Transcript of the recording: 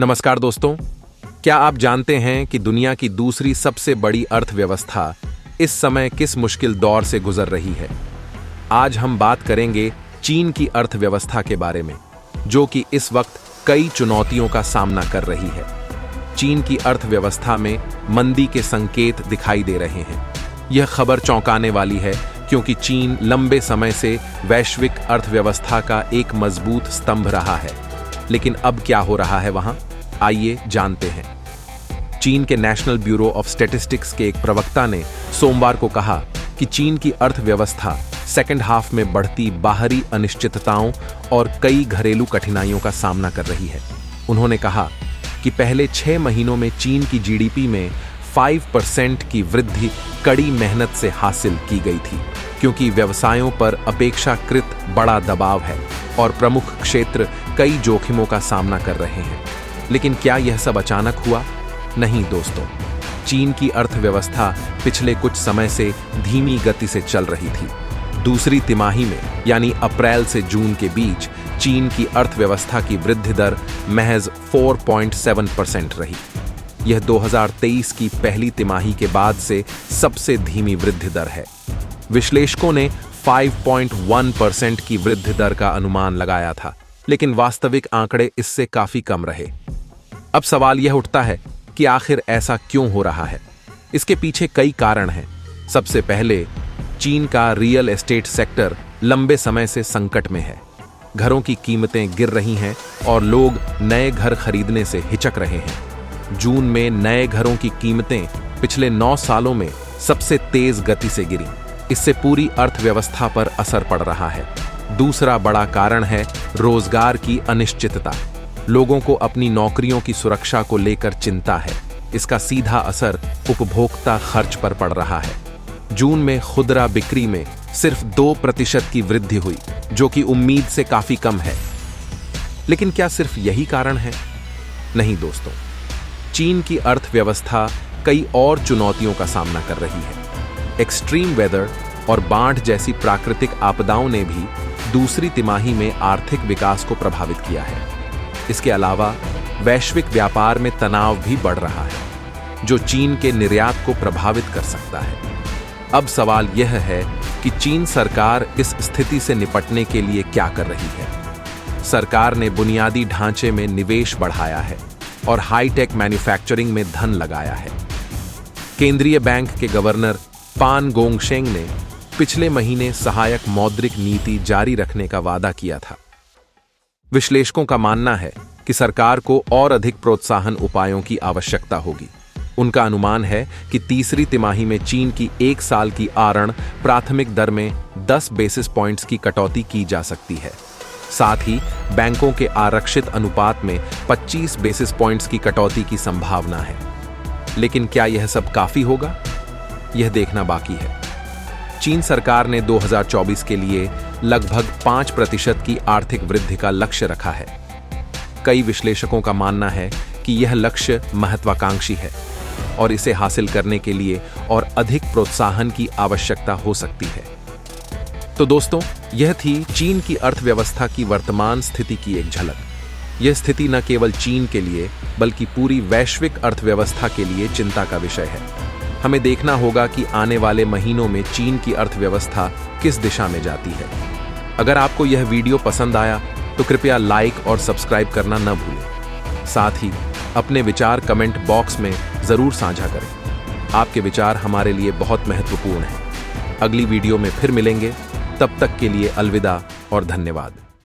नमस्कार दोस्तों, क्या आप जानते हैं कि दुनिया की दूसरी सबसे बड़ी अर्थव्यवस्था इस समय किस मुश्किल दौर से गुजर रही है? आज हम बात करेंगे चीन की अर्थव्यवस्था के बारे में, जो कि इस वक्त कई चुनौतियों का सामना कर रही है। चीन की अर्थव्यवस्था में मंदी के संकेत दिखाई दे रहे हैं। यह खबर चौंकाने वाली है क्योंकि चीन लंबे समय से वैश्विक अर्थव्यवस्था का एक मजबूत स्तंभ रहा है। लेकिन अब क्या हो रहा है वहां? आइए जानते हैं। चीन के नेशनल ब्यूरो ऑफ स्टैटिस्टिक्स के एक प्रवक्ता ने सोमवार को कहा कि चीन की अर्थव्यवस्था सेकेंड हाफ में बढ़ती बाहरी अनिश्चितताओं और कई घरेलू कठिनाइयों का सामना कर रही है। उन्होंने कहा कि पहले 6 महीनों में चीन की जीडीपी में 5% की वृद्धि कड़ी मेहनत से हासिल की गई थी, क्योंकि व्यवसायों पर अपेक्षाकृत बड़ा दबाव है और प्रमुख क्षेत्र कई जोखिमों का सामना कर रहे हैं। लेकिन क्या यह सब अचानक हुआ? नहीं दोस्तों, चीन की अर्थव्यवस्था पिछले कुछ समय से धीमी गति से चल रही थी। दूसरी तिमाही में यानी अप्रैल से जून के बीच चीन की अर्थव्यवस्था की वृद्धि दर महज 4.7% रही। यह 2023 की पहली तिमाही के बाद से सबसे धीमी वृद्धि दर है। विश्लेषकों ने 5.1% की वृद्धि दर का अनुमान लगाया था, लेकिन वास्तविक आंकड़े इससे काफी कम रहे। अब सवाल यह उठता है कि आखिर ऐसा क्यों हो रहा है? इसके पीछे कई कारण हैं। सबसे पहले, चीन का रियल एस्टेट सेक्टर लंबे समय से संकट में है। घरों की कीमतें गिर रही हैं और लोग नए घर खरीदने से हिचक रहे हैं। जून में नए घरों की कीमतें पिछले 9 सालों में सबसे तेज गति से गिरी। इससे पूरी अर्थव्यवस्था पर असर पड़ रहा है। दूसरा बड़ा कारण है रोजगार की अनिश्चितता। लोगों को अपनी नौकरियों की सुरक्षा को लेकर चिंता है। इसका सीधा असर उपभोक्ता खर्च पर पड़ रहा है। जून में खुदरा बिक्री में सिर्फ 2% की वृद्धि हुई, जो कि उम्मीद से काफी कम है। लेकिन क्या सिर्फ यही कारण है? नहीं दोस्तों, चीन की अर्थव्यवस्था कई और चुनौतियों का सामना कर रही है। एक्सट्रीम वेदर और बाढ़ जैसी प्राकृतिक आपदाओं ने भी दूसरी तिमाही में आर्थिक विकास को प्रभावित किया है। इसके अलावा वैश्विक व्यापार में तनाव भी बढ़ रहा है, जो चीन के निर्यात को प्रभावित कर सकता है। अब सवाल यह है कि चीन सरकार इस स्थिति से निपटने के लिए क्या कर रही है। सरकार ने बुनियादी ढांचे में निवेश बढ़ाया है और हाईटेक मैन्युफैक्चरिंग में धन लगाया है। केंद्रीय बैंक के गवर्नर पान गोंगशेंग ने पिछले महीने सहायक मौद्रिक नीति जारी रखने का वादा किया था। विश्लेषकों का मानना है कि सरकार को और अधिक प्रोत्साहन उपायों की आवश्यकता होगी। उनका अनुमान है कि तीसरी तिमाही में चीन की 1 साल की आरण प्राथमिक दर में 10 बेसिस पॉइंट्स की कटौती की जा सकती है। साथ ही बैंकों के आरक्षित अनुपात में 25 बेसिस पॉइंट्स की कटौती की संभावना है। लेकिन क्या यह सब काफी होगा? यह देखना बाकी है। चीन सरकार ने 2024 के लिए लगभग 5% की आर्थिक वृद्धि का लक्ष्य रखा है। कई विश्लेषकों का मानना है कि यह लक्ष्य महत्वाकांक्षी है और इसे हासिल करने के लिए और अधिक प्रोत्साहन की आवश्यकता हो सकती है। तो दोस्तों, यह थी चीन की अर्थव्यवस्था की वर्तमान स्थिति की एक झलक। यह स्थिति न केवल चीन के लिए बल्कि पूरी वैश्विक अर्थव्यवस्था के लिए चिंता का विषय है। हमें देखना होगा कि आने वाले महीनों में चीन की अर्थव्यवस्था किस दिशा में जाती है। अगर आपको यह वीडियो पसंद आया तो कृपया लाइक और सब्सक्राइब करना न भूलें। साथ ही अपने विचार कमेंट बॉक्स में जरूर साझा करें। आपके विचार हमारे लिए बहुत महत्वपूर्ण हैं। अगली वीडियो में फिर मिलेंगे। तब तक के लिए अलविदा और धन्यवाद।